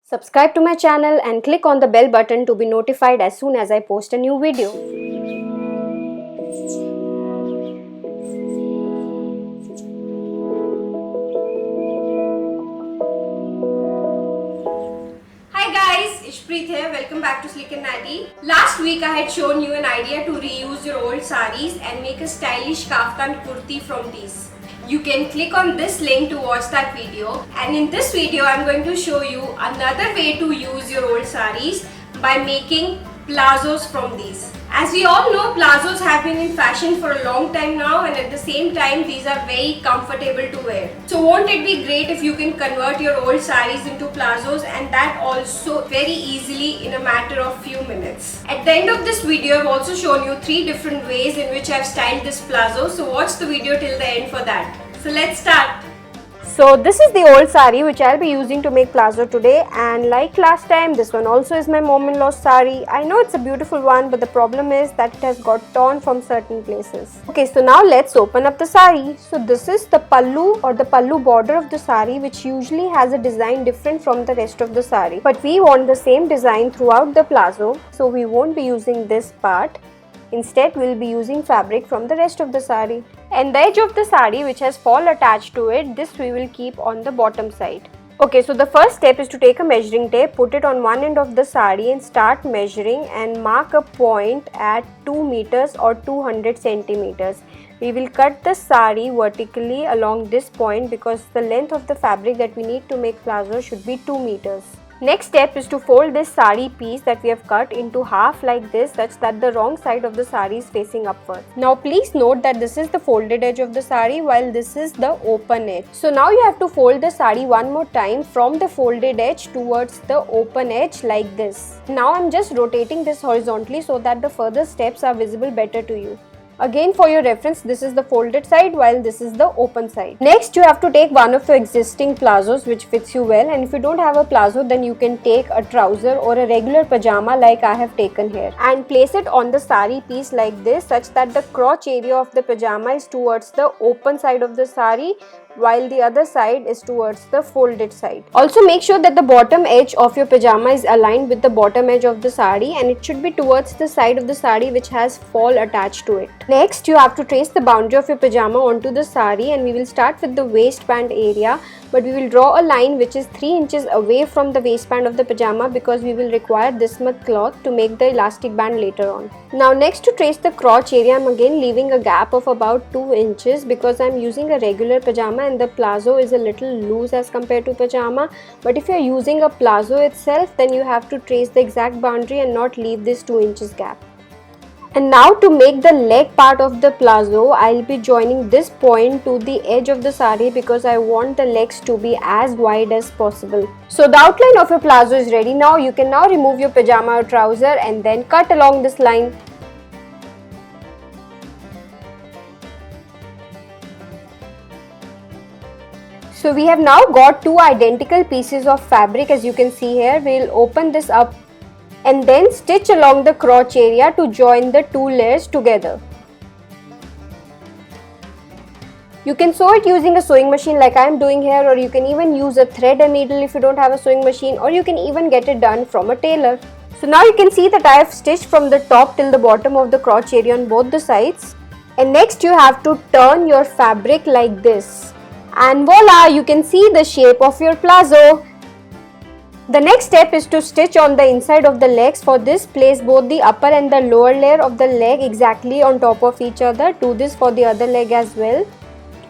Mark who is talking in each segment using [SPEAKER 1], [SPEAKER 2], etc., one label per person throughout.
[SPEAKER 1] Subscribe to my channel and click on the bell button to be notified as soon as I post a new video. Hi guys, Ishpreet here. Welcome back to Sleek and Natty. Last week I had shown you an idea to reuse your old saris and make a stylish kaftan kurti from these. You can click on this link to watch that video, and in this video I'm going to show you another way to use your old saris by making plazos from these. As we all know, plazos have been in fashion for a long time now, and at the same time these are very comfortable to wear. So won't it be great if you can convert your old saris into plazos, and that also very easily in a matter of few minutes. At the end of this video I've also shown you 3 different ways in which I've styled this plazo, so watch the video till the end for that. So let's start. So this is the old sari which I'll be using to make plazo today, and like last time, this one also is my mom-in-law's sari. I know it's a beautiful one, but the problem is that it has got torn from certain places. Okay, so now let's open up the sari. So this is the pallu or the pallu border of the sari, which usually has a design different from the rest of the sari. But we want the same design throughout the plazo, so we won't be using this part. Instead, we'll be using fabric from the rest of the sari. And the edge of the sari which has fall attached to it, this we will keep on the bottom side. Okay, so the first step is to take a measuring tape, put it on one end of the sari and start measuring and mark a point at 2 meters or 200 centimeters. We will cut the sari vertically along this point because the length of the fabric that we need to make plazo should be 2 meters. Next step is to fold this sari piece that we have cut into half like this, such that the wrong side of the sari is facing upwards. Now please note that this is the folded edge of the sari while this is the open edge. So now you have to fold the sari one more time from the folded edge towards the open edge like this. Now I'm just rotating this horizontally so that the further steps are visible better to you. Again, for your reference, this is the folded side while this is the open side. Next, you have to take one of the existing plazos which fits you well, and if you don't have a plazo, then you can take a trouser or a regular pajama like I have taken here and place it on the sari piece like this, such that the crotch area of the pajama is towards the open side of the sari while the other side is towards the folded side. Also make sure that the bottom edge of your pajama is aligned with the bottom edge of the sari, and it should be towards the side of the sari which has fall attached to it. Next, you have to trace the boundary of your pajama onto the sari, and we will start with the waistband area, but we will draw a line which is 3 inches away from the waistband of the pajama because we will require this much cloth to make the elastic band later on. Now next, to trace the crotch area, I am again leaving a gap of about 2 inches because I am using a regular pajama and the plazo is a little loose as compared to pajama. But if you are using a plazo itself, then you have to trace the exact boundary and not leave this 2 inches gap. And now to make the leg part of the plazo, I'll be joining this point to the edge of the sari because I want the legs to be as wide as possible. So the outline of your plazo is ready now. You can now remove your pajama or trouser and then cut along this line. So we have now got 2 identical pieces of fabric, as you can see here. We'll open this up and then stitch along the crotch area to join the 2 layers together. You can sew it using a sewing machine like I am doing here, or you can even use a thread and needle if you don't have a sewing machine, or you can even get it done from a tailor. So now you can see that I have stitched from the top till the bottom of the crotch area on both the sides. And next you have to turn your fabric like this. And voila, you can see the shape of your plazo. The next step is to stitch on the inside of the legs. For this, place both the upper and the lower layer of the leg exactly on top of each other. Do this for the other leg as well.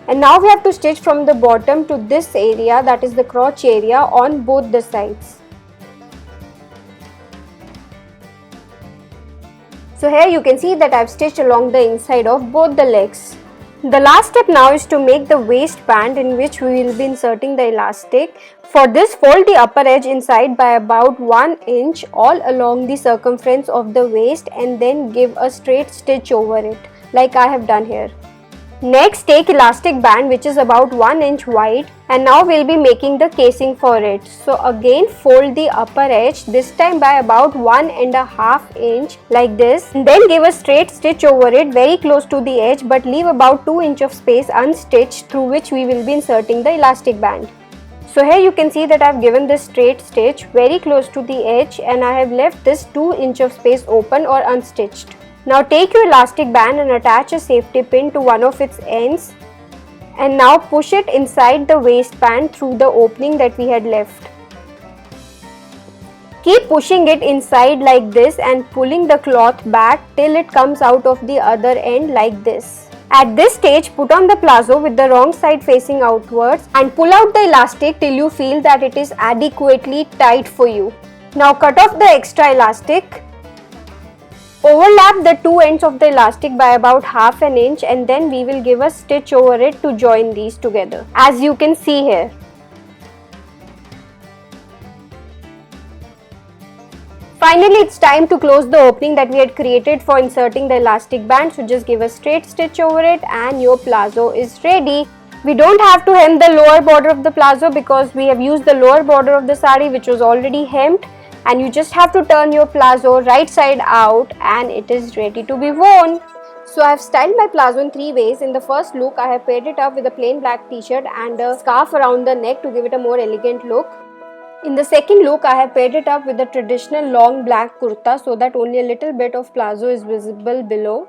[SPEAKER 1] And now we have to stitch from the bottom to this area, that is the crotch area, on both the sides. So here you can see that I have stitched along the inside of both the legs. The last step now is to make the waistband, in which we will be inserting the elastic. For this, fold the upper edge inside by about 1 inch all along the circumference of the waist and then give a straight stitch over it like I have done here. Next, take elastic band which is about 1 inch wide, and now we'll be making the casing for it. So again, fold the upper edge, this time by about 1.5 inch like this, and then give a straight stitch over it very close to the edge, but leave about 2 inch of space unstitched through which we will be inserting the elastic band. So here you can see that I have given this straight stitch very close to the edge and I have left this 2 inch of space open or unstitched. Now take your elastic band and attach a safety pin to one of its ends and now push it inside the waistband through the opening that we had left. Keep pushing it inside like this and pulling the cloth back till it comes out of the other end like this. At this stage, put on the palazzo with the wrong side facing outwards and pull out the elastic till you feel that it is adequately tight for you. Now cut off the extra elastic. Overlap the 2 ends of the elastic by about half an inch and then we will give a stitch over it to join these together, as you can see here. Finally, it's time to close the opening that we had created for inserting the elastic band. So just give a straight stitch over it and your palazzo is ready. We don't have to hem the lower border of the palazzo because we have used the lower border of the sari which was already hemmed, and you just have to turn your palazzo right side out and it is ready to be worn. So I have styled my palazzo in 3 ways. In the first look, I have paired it up with a plain black t-shirt and a scarf around the neck to give it a more elegant look. In the second look, I have paired it up with a traditional long black kurta so that only a little bit of palazzo is visible below.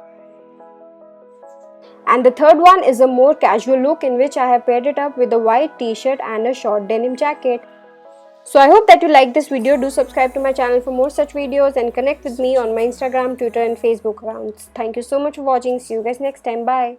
[SPEAKER 1] And the third one is a more casual look in which I have paired it up with a white t-shirt and a short denim jacket. So I hope that you like this video. Do subscribe to my channel for more such videos and connect with me on my Instagram, Twitter and Facebook accounts. Thank you so much for watching. See you guys next time. Bye.